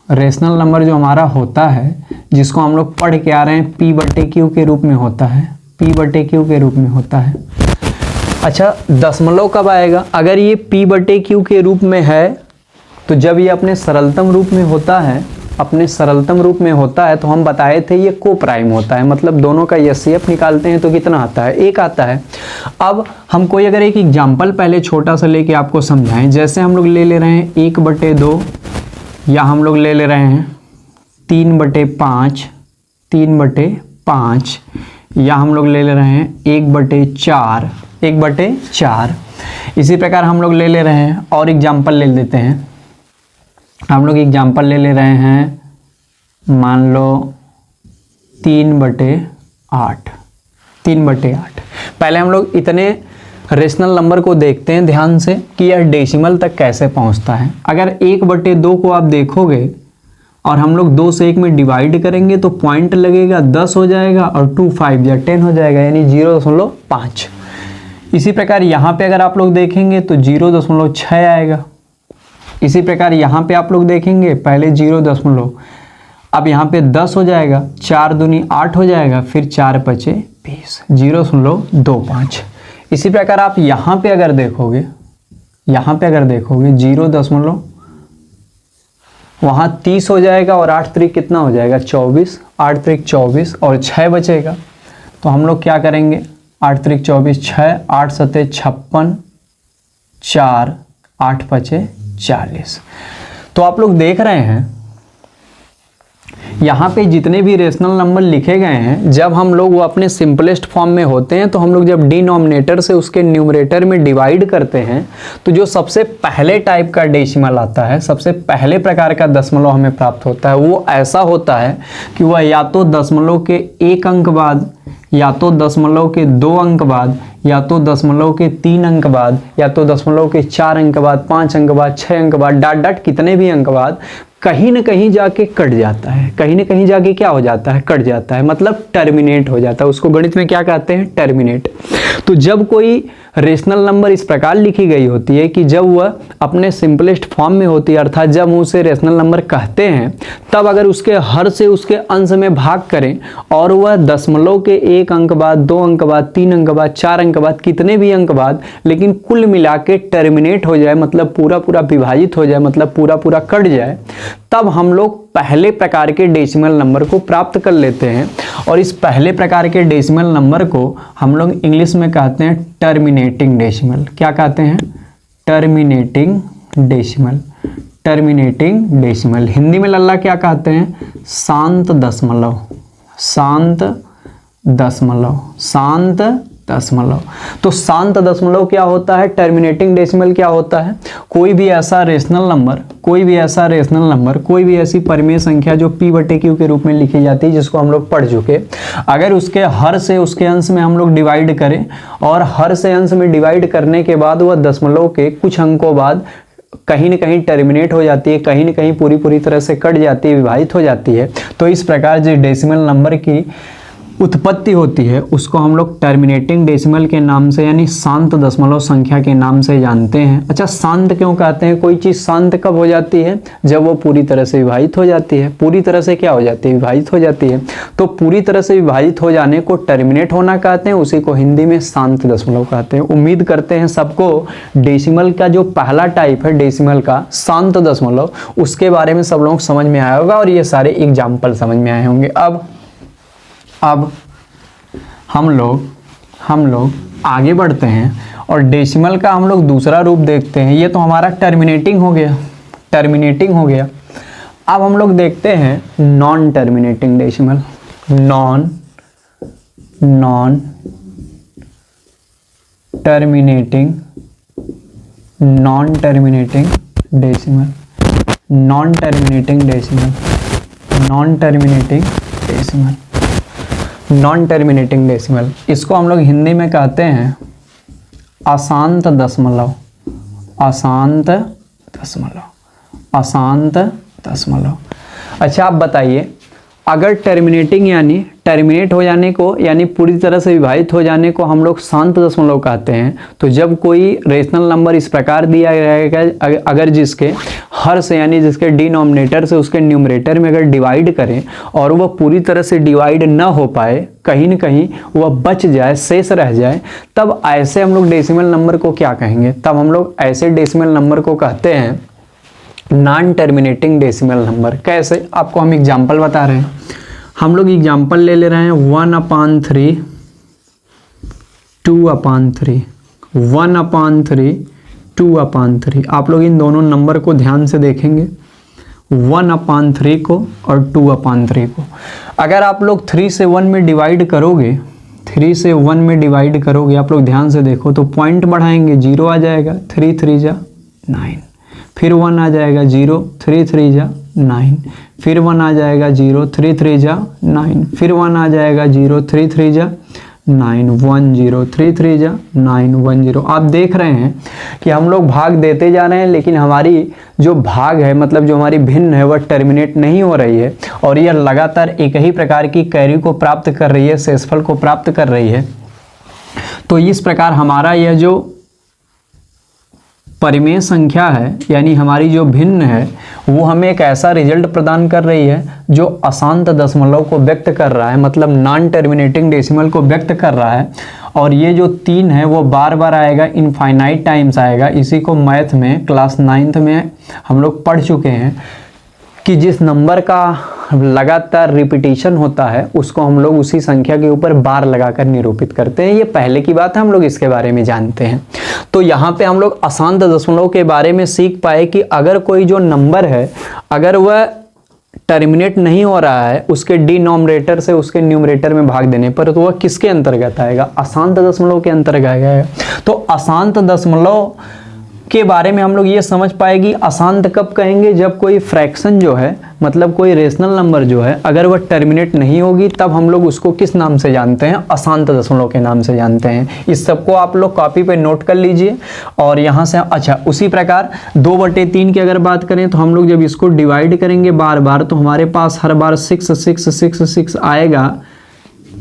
रेशनल नंबर जो हमारा होता है, जिसको हम लोग पढ़ के आ रहे हैं P/Q के रूप में होता है, P/Q के रूप में होता है। अच्छा दशमलव कब आएगा, अगर ये P/Q के रूप में है तो जब ये अपने सरलतम रूप में होता है, अपने सरलतम रूप में होता है तो हम बताए थे ये को प्राइम होता है, मतलब दोनों का एचसीएफ निकालते हैं तो कितना आता है, 1 आता है। अब हम कोई अगर एक एग्जाम्पल पहले छोटा सा लेके आपको समझाएं, जैसे हम लोग ले रहे हैं 1/2, या हम लोग ले रहे हैं 3/5, 3/5, या हम लोग ले रहे हैं 1/4, 1/4। इसी प्रकार हम लोग ले रहे हैं और एग्जाम्पल ले लेते हैं। हम लोग एग्जाम्पल ले रहे हैं, मान लो 3/8, 3/8। पहले हम लोग इतने रेशनल नंबर को देखते हैं ध्यान से कि यह डेसिमल तक कैसे पहुंचता है। अगर 1/2 को आप देखोगे और हम लोग 2 से 1 में डिवाइड करेंगे तो पॉइंट लगेगा 10 हो जाएगा, और 2 5 या 10 हो जाएगा, यानी 0.5। इसी प्रकार यहाँ पे अगर आप लोग देखेंगे तो 0.6 आएगा। इसी प्रकार यहाँ पे आप लोग देखेंगे पहले 0. अब यहाँ पे 10 हो जाएगा, 4 दूनी 8 हो जाएगा, फिर 4 5 20, 0.25। इसी प्रकार आप यहाँ पे अगर देखोगे, यहाँ पे अगर देखोगे 0. वहाँ 30 हो जाएगा, और 8 3 कितना हो जाएगा, 24, 8 3 24, और 6 बचेगा। तो हम लोग क्या करेंगे, 8 3 24, 6, 8 7 56, 4, 8 5 40। तो आप लोग देख रहे हैं यहाँ पे जितने भी रेशनल नंबर लिखे गए हैं, जब हम लोग वो अपने सिंपलेस्ट फॉर्म में होते हैं तो हम लोग जब डिनोमिनेटर से उसके न्यूमरेटर में डिवाइड करते हैं तो जो सबसे पहले टाइप का डेसिमल आता है, सबसे पहले प्रकार का दशमलव हमें प्राप्त होता है, वो ऐसा होता है कि वह या तो दशमलव के 1 अंक बाद, या तो दशमलव के 2 अंक बाद, या तो दशमलव के 3 अंक बाद, या तो दशमलव के 4 अंक बाद, 5 अंक बाद, 6 अंक बाद, डॉट डॉट कितने भी अंक बाद कहीं न कहीं जाके कट जाता है, कहीं न कहीं जाके क्या हो जाता है, कट जाता है, मतलब टर्मिनेट हो जाता है। उसको गणित में क्या कहते हैं, टर्मिनेट। तो जब कोई रेशनल नंबर इस प्रकार लिखी गई होती है कि जब वह अपने सिंपलेस्ट फॉर्म में होती है, अर्थात जब हम उसे रेशनल नंबर कहते हैं, तब अगर उसके हर से उसके अंश में भाग करें और वह दशमलव के 1 अंक बाद, 2 अंक बाद, 3 अंक बाद, 4 अंक बाद, कितने भी अंक बाद, लेकिन कुल मिला के टर्मिनेट हो जाए, मतलब पूरा पूरा विभाजित हो जाए, मतलब पूरा पूरा कट जाए, तब हम लोग पहले प्रकार के डेसिमल नंबर को प्राप्त कर लेते हैं। और इस पहले प्रकार के डेसिमल नंबर को हम लोग इंग्लिश में कहते हैं टर्मिनेटिंग डेसिमल। क्या कहते हैं, terminating decimal. Terminating decimal Hindi में लल्ला क्या कहते हैं, शांत दशमलव। शांत दशमलव, शांत दशमलव। तो शांत दशमलव क्या होता है, टर्मिनेटिंग डेसिमल क्या होता है, कोई भी ऐसा रेशनल नंबर, कोई भी ऐसा रेशनल नंबर, कोई भी ऐसी परिमेय संख्या जो p/q के रूप में लिखी जाती है, जिसको हम लोग पढ़ चुके, अगर उसके हर से उसके अंश में हम लोग डिवाइड करें और हर से अंश में डिवाइड करने के बाद वह दशमलव के कुछ अंकों बाद कहीं न कहीं टर्मिनेट हो जाती है, कहीं न कहीं पूरी तरह से कट जाती है, विभाजित हो जाती है, तो इस प्रकार जो डेसिमल नंबर की उत्पत्ति होती है उसको हम लोग टर्मिनेटिंग डेसिमल के नाम से, यानी शांत दशमलव संख्या के नाम से जानते हैं। अच्छा, शांत क्यों कहते हैं, कोई चीज़ शांत कब हो जाती है, जब वो पूरी तरह से विभाजित हो जाती है। पूरी तरह से क्या हो जाती है, विभाजित हो जाती है। तो पूरी तरह से विभाजित हो जाने को टर्मिनेट होना कहते हैं, उसी को हिंदी में शांत दशमलव कहते हैं। उम्मीद करते हैं सबको डेसिमल का जो पहला टाइप है डेसिमल का, शांत दशमलव, उसके बारे में सब लोग समझ में आया होगा और ये सारे एग्जाम्पल समझ में आए होंगे। अब हम लोग आगे बढ़ते हैं और डेसिमल का हम लोग दूसरा रूप देखते हैं। ये तो हमारा टर्मिनेटिंग हो गया, टर्मिनेटिंग हो गया। अब हम लोग देखते हैं non terminating decimal. Non terminating decimal. Non terminating decimal. Non terminating decimal, इसको हम लोग हिंदी में कहते हैं अशांत दशमलव। अशांत दशमलव। अच्छा, आप बताइए, अगर टर्मिनेटिंग यानी टर्मिनेट हो जाने को, यानी पूरी तरह से विभाजित हो जाने को हम लोग शांत दशमलव कहते हैं, तो जब कोई रेशनल नंबर इस प्रकार दिया जाएगा, अगर जिसके हर से, यानी जिसके डिनोमिनेटर से उसके न्यूमरेटर में अगर डिवाइड करें और वह पूरी तरह से डिवाइड न हो पाए, कहीं न कहीं वह बच जाए, शेष रह जाए, तब ऐसे हम लोग डेसिमल नंबर को क्या कहेंगे, तब हम लोग ऐसे डेसिमल नंबर को कहते हैं नॉन टर्मिनेटिंग डेसिमल नंबर। कैसे, आपको हम एग्जाम्पल बता रहे हैं। हम लोग एग्जाम्पल ले ले रहे हैं 1/3, 2/3, 1/3, 2/3। आप लोग इन दोनों नंबर को ध्यान से देखेंगे, 1/3 को और 2/3 को। अगर आप लोग 3 से 1 में डिवाइड करोगे, 3 से 1 में डिवाइड करोगे, आप लोग ध्यान से देखो तो पॉइंट बढ़ाएंगे, 0 आ जाएगा, 3 3 जा 9, फिर 1 आ जाएगा 0, 3 3 जा 9, फिर 1 आ जाएगा 0, 3 3 जा 9, फिर 1 आ जाएगा 0, 3 3 जा 9, 1 0, 3 3 जा 9, 1 0। आप देख रहे हैं कि हम लोग भाग देते जा रहे हैं, लेकिन हमारी जो भाग है, मतलब जो हमारी भिन्न है, वह टर्मिनेट नहीं हो रही है और यह लगातार एक ही प्रकार की कैरी को प्राप्त कर रही है, शेषफल को प्राप्त कर रही है। तो इस प्रकार हमारा यह जो परिमेय संख्या है, यानी हमारी जो भिन्न है, वो हमें एक ऐसा रिजल्ट प्रदान कर रही है जो अशांत दशमलव को व्यक्त कर रहा है, मतलब नॉन टर्मिनेटिंग डेसिमल को व्यक्त कर रहा है। और ये जो 3 है वो बार बार आएगा, इनफाइनाइट टाइम्स आएगा। इसी को मैथ में क्लास 9th में हम लोग पढ़ चुके हैं कि जिस नंबर का लगातार रिपीटिशन होता है उसको हम लोग उसी संख्या के ऊपर बार लगाकर निरूपित करते हैं। ये पहले की बात है, हम लोग इसके बारे में जानते हैं। तो यहाँ पे हम लोग अशांत दशमलव के बारे में सीख पाए कि अगर कोई जो नंबर है, अगर वह टर्मिनेट नहीं हो रहा है उसके डिनोमिनेटर से उसके न्यूमरेटर में भाग देने पर, तो वह किसके अंतर्गत आएगा? अशांत दशमलव के अंतर्गत आएगा। तो अशांत दशमलव के बारे में हम लोग ये समझ पाएगी अशांत कब कहेंगे, जब कोई फ्रैक्शन जो है, मतलब कोई रेशनल नंबर जो है, अगर वह टर्मिनेट नहीं होगी तब हम लोग उसको किस नाम से जानते हैं? अशांत दशमलव के नाम से जानते हैं। इस सबको आप लोग कॉपी पे नोट कर लीजिए। और यहाँ से अच्छा, उसी प्रकार 2/3 की अगर बात करें तो हम लोग जब इसको डिवाइड करेंगे बार बार, तो हमारे पास हर बार 6 6 6 6 आएगा।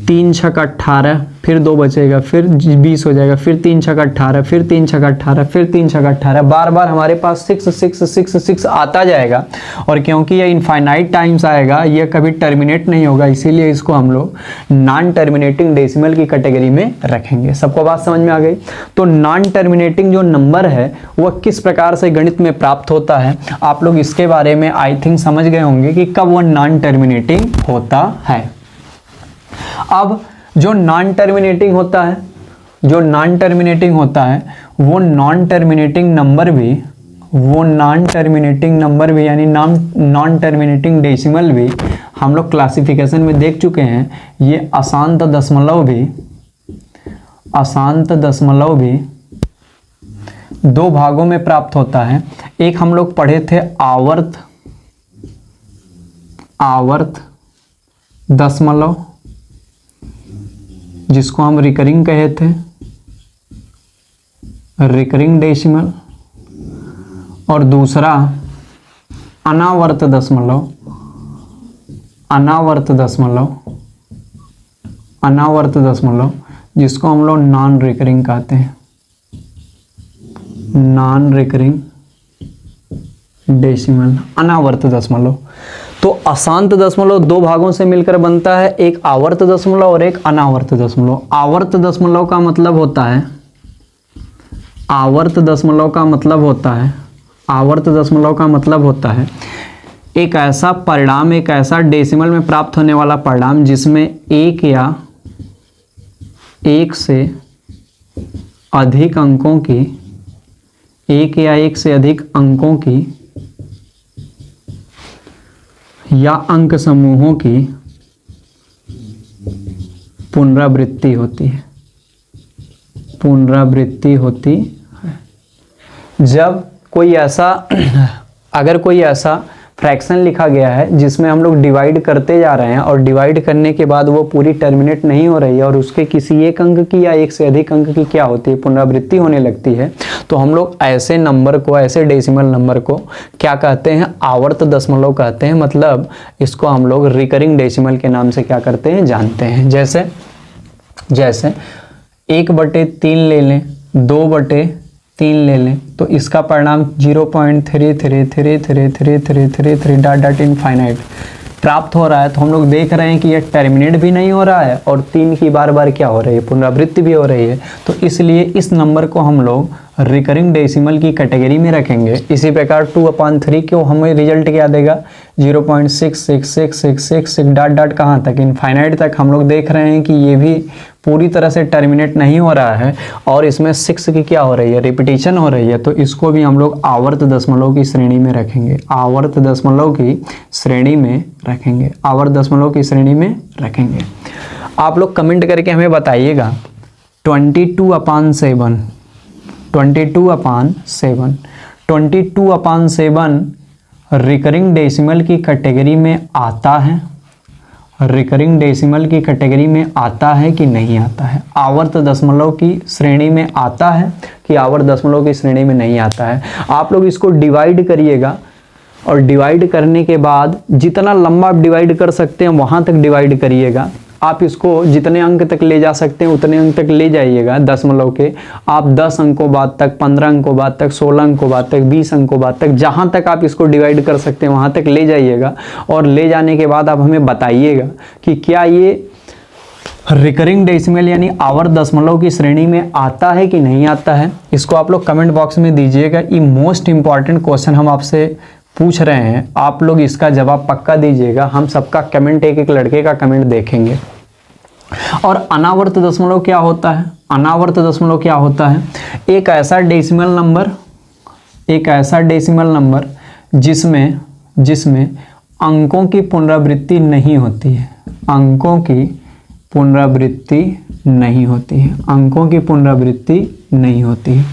3 छक 18, फिर 2 बचेगा, फिर 20 हो जाएगा, फिर 3 छक 18, फिर 3 छक 18, फिर 3 छक 18, बार बार हमारे पास 6 6 6 6 आता जाएगा। और क्योंकि ये इनफाइनाइट टाइम्स आएगा, ये कभी टर्मिनेट नहीं होगा, इसीलिए इसको हम लोग नॉन टर्मिनेटिंग डेसिमल की कैटेगरी में रखेंगे। सबको बात समझ में आ गई? तो नॉन टर्मिनेटिंग जो नंबर है वह किस प्रकार से गणित में प्राप्त होता है, आप लोग इसके बारे में आई थिंक समझ गए होंगे कि कब वह नॉन टर्मिनेटिंग होता है। अब जो नॉन टर्मिनेटिंग होता है, जो नॉन टर्मिनेटिंग होता है, वो नॉन टर्मिनेटिंग नंबर भी, वो नॉन टर्मिनेटिंग नंबर भी यानी नॉन टर्मिनेटिंग डेसिमल भी हम लोग क्लासिफिकेशन में देख चुके हैं। ये अशांत दशमलव भी, अशांत दशमलव भी 2 भागों में प्राप्त होता है। एक हम लोग पढ़े थे आवर्त, आवर्त दशमलव, जिसको हम रिकरिंग कहे थे, रिकरिंग डेसिमल। और दूसरा अनावर्त दशमलव, अनावर्त दशमलव, अनावर्त दशमलव, जिसको हम लोग नॉन रिकरिंग कहते हैं, नॉन रिकरिंग डेसिमल, अनावर्त दशमलव। तो अशांत दशमलव 2 भागों से मिलकर बनता है, एक आवर्त दशमलव और एक अनावर्त दशमलव। आवर्त दशमलव का मतलब होता है, आवर्त दशमलव का मतलब होता है, आवर्त दशमलव का मतलब होता है एक ऐसा परिणाम, एक ऐसा डेसिमल में प्राप्त होने वाला परिणाम जिसमें एक या एक से अधिक अंकों की, एक या एक से अधिक अंकों की या अंक समूहों की पुनरावृत्ति होती है, पुनरावृत्ति होती है। जब कोई ऐसा, अगर कोई ऐसा फ्रैक्शन लिखा गया है जिसमें हम लोग डिवाइड करते जा रहे हैं और डिवाइड करने के बाद वो पूरी टर्मिनेट नहीं हो रही है और उसके किसी एक अंक की या एक से अधिक अंक की क्या होती है, पुनरावृत्ति होने लगती है, तो हम लोग ऐसे नंबर को, ऐसे डेसिमल नंबर को क्या कहते हैं? आवर्त दशमलव कहते हैं। मतलब इसको हम लोग रिकरिंग डेसिमल के नाम से क्या करते हैं? जानते हैं। जैसे जैसे 1/3 ले लें, 2/3 ले लें, तो इसका परिणाम 0.33333333 डॉट डॉट इनफाइनाइट प्राप्त हो रहा है। तो हम लोग देख रहे हैं कि यह टर्मिनेट भी नहीं हो रहा है और 3 की बार बार क्या हो रही है? पुनरावृत्ति भी हो रही है। तो इसलिए इस नंबर को हम लोग रिकरिंग डेसिमल की कैटेगरी में रखेंगे। इसी प्रकार 2/3 को हमें रिजल्ट क्या देगा? 0.666666 डॉट डॉट कहाँ तक? इनफाइनाइट तक। हम लोग देख रहे हैं कि ये भी पूरी तरह से टर्मिनेट नहीं हो रहा है और इसमें 6 की क्या हो रही है? रिपीटिशन हो रही है। तो इसको भी हम लोग आवर्त दशमलव की श्रेणी में रखेंगे, आवर्त दशमलव की श्रेणी में रखेंगे, आवर्त दशमलव की श्रेणी में रखेंगे। आप लोग कमेंट करके हमें बताइएगा 22/7, 22/7, 22/7 रिकरिंग डेसिमल की कैटेगरी में आता है, रिकरिंग डेसिमल की कैटेगरी में आता है कि नहीं आता है? आवर्त दशमलव की श्रेणी में आता है कि आवर्त दशमलव की श्रेणी में नहीं आता है? आप लोग इसको डिवाइड करिएगा और डिवाइड करने के बाद जितना लंबा आप डिवाइड कर सकते हैं वहाँ तक डिवाइड करिएगा। आप इसको जितने अंक तक ले जा सकते हैं उतने अंक तक ले जाइएगा दशमलव के। आप 10 अंकों बाद तक, 15 अंकों बाद तक, 16 अंकों बाद तक, 20 अंकों बाद तक, जहाँ तक आप इसको डिवाइड कर सकते हैं वहाँ तक ले जाइएगा। और ले जाने के बाद आप हमें बताइएगा कि क्या ये रिकरिंग डेसिमल यानी आवर्त दशमलव की श्रेणी में आता है कि नहीं आता है। इसको आप लोग कमेंट बॉक्स में दीजिएगा। ये मोस्ट इंपॉर्टेंट क्वेश्चन हम आपसे पूछ रहे हैं, आप लोग इसका जवाब पक्का दीजिएगा। हम सबका कमेंट, एक एक लड़के का कमेंट देखेंगे। और अनावर्त दशमलव क्या होता है? अनावर्त दशमलव क्या होता है? एक ऐसा डेसिमल नंबर, एक ऐसा डेसिमल नंबर जिसमें अंकों की पुनरावृत्ति नहीं होती है, अंकों की पुनरावृत्ति नहीं होती है, अंकों की पुनरावृत्ति नहीं होती है।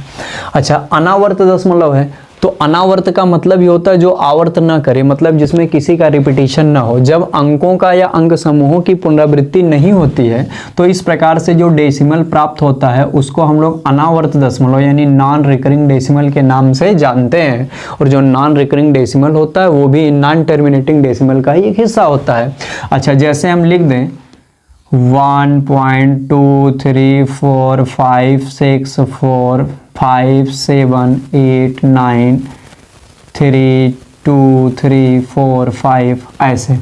अच्छा, अनावर्त दशमलव है, तो अनावर्त का मतलब ये होता है जो आवर्त ना करे, मतलब जिसमें किसी का रिपीटिशन ना हो। जब अंकों का या अंक समूहों की पुनरावृत्ति नहीं होती है तो इस प्रकार से जो डेसिमल प्राप्त होता है उसको हम लोग अनावर्त दशमलव यानी नॉन रिकरिंग डेसिमल के नाम से जानते हैं। और जो नॉन रिकरिंग डेसिमल होता है वो भी नॉन टर्मिनेटिंग डेसिमल का ही एक हिस्सा होता है। अच्छा, जैसे हम लिख दें 1.2345648932345 ऐसे।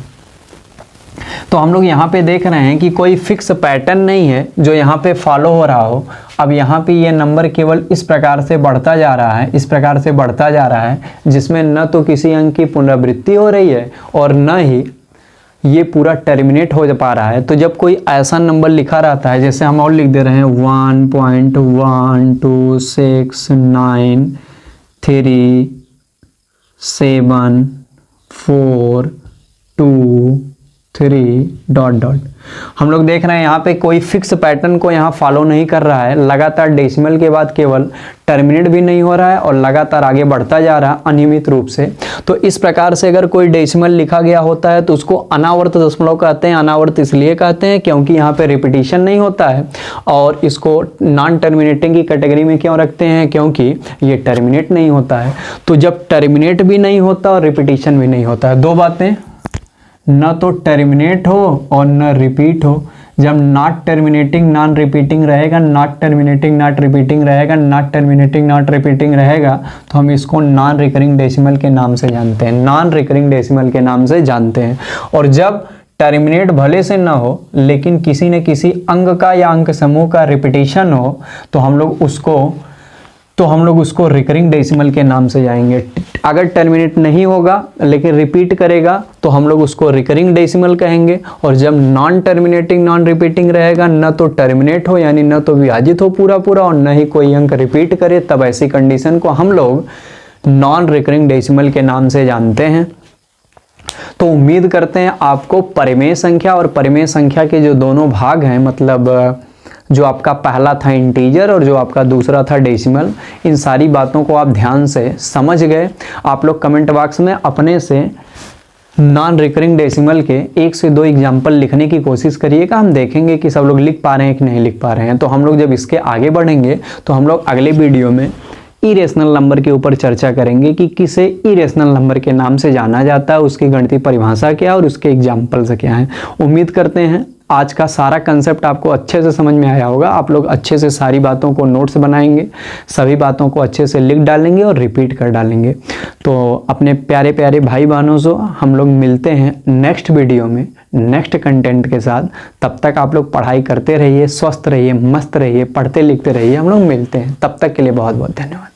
तो हम लोग यहाँ पे देख रहे हैं कि कोई फिक्स पैटर्न नहीं है जो यहाँ पे फॉलो हो रहा हो। अब यहाँ पे ये नंबर केवल इस प्रकार से बढ़ता जा रहा है, इस प्रकार से बढ़ता जा रहा है, जिसमें न तो किसी अंक की पुनरावृत्ति हो रही है और न ही ये पूरा टर्मिनेट हो पा रहा है। तो जब कोई ऐसा नंबर लिखा रहता है, जैसे हम और लिख दे रहे हैं 1.126937423 डॉट डॉट, हम लोग देख रहे हैं यहाँ पे कोई फिक्स पैटर्न को यहाँ फॉलो नहीं कर रहा है। लगातार डेसिमल के बाद केवल टर्मिनेट भी नहीं हो रहा है और लगातार आगे बढ़ता जा रहा है अनियमित रूप से। तो इस प्रकार से अगर कोई डेसिमल लिखा गया होता है तो उसको अनावर्त दशमलव कहते हैं। अनावर्त इसलिए कहते हैं क्योंकि यहाँ पे रिपीटिशन नहीं होता है, और इसको नॉन टर्मिनेटिंग की कैटेगरी में क्यों रखते हैं, क्योंकि ये टर्मिनेट नहीं होता है। तो जब टर्मिनेट भी नहीं होता और रिपीटिशन भी नहीं होता है, दो बातें, न तो टर्मिनेट हो और न रिपीट हो। जब नॉट टर्मिनेटिंग नॉन रिपीटिंग रहेगा, नॉट टर्मिनेटिंग नॉट रिपीटिंग रहेगा, नॉट टर्मिनेटिंग नॉट रिपीटिंग रहेगा, तो हम इसको नॉन रिकरिंग डेसिमल के नाम से जानते हैं, नॉन रिकरिंग डेसिमल के नाम से जानते हैं। और जब टर्मिनेट भले से ना हो लेकिन किसी न किसी अंक का या अंक समूह का रिपीटिशन हो तो हम लोग उसको रिकरिंग डेसिमल के नाम से जाएंगे। अगर टर्मिनेट नहीं होगा लेकिन रिपीट करेगा तो हम लोग उसको रिकरिंग डेसिमल कहेंगे। और जब नॉन टर्मिनेटिंग नॉन रिपीटिंग रहेगा, न तो टर्मिनेट हो यानी न तो विभाजित हो पूरा पूरा और न ही कोई अंक रिपीट करे, तब ऐसी कंडीशन को हम लोग नॉन रिकरिंग डेसिमल के नाम से जानते हैं। तो उम्मीद करते हैं आपको परिमेय संख्या और परिमेय संख्या के जो दोनों भाग हैं, मतलब जो आपका पहला था इंटीजर और जो आपका दूसरा था डेसिमल, इन सारी बातों को आप ध्यान से समझ गए। आप लोग कमेंट बॉक्स में अपने से नॉन रिकरिंग डेसिमल के 1 से 2 एग्जाम्पल लिखने की कोशिश करिएगा। हम देखेंगे कि सब लोग लिख पा रहे हैं कि नहीं लिख पा रहे हैं। तो हम लोग जब इसके आगे बढ़ेंगे तो हम लोग अगले वीडियो में इरेशनल नंबर के ऊपर चर्चा करेंगे कि किसे इरेशनल नंबर के नाम से जाना जाता है, उसकी गणितीय परिभाषा क्या है और उसके एग्जाम्पल्स क्या हैं। उम्मीद करते हैं आज का सारा कंसेप्ट आपको अच्छे से समझ में आया होगा। आप लोग अच्छे से सारी बातों को नोट्स बनाएंगे, सभी बातों को अच्छे से लिख डालेंगे और रिपीट कर डालेंगे। तो अपने प्यारे प्यारे भाई बहनों से हम लोग मिलते हैं नेक्स्ट वीडियो में नेक्स्ट कंटेंट के साथ। तब तक आप लोग पढ़ाई करते रहिए, स्वस्थ रहिए, मस्त रहिए, पढ़ते लिखते रहिए। हम लोग मिलते हैं, तब तक के लिए बहुत बहुत धन्यवाद।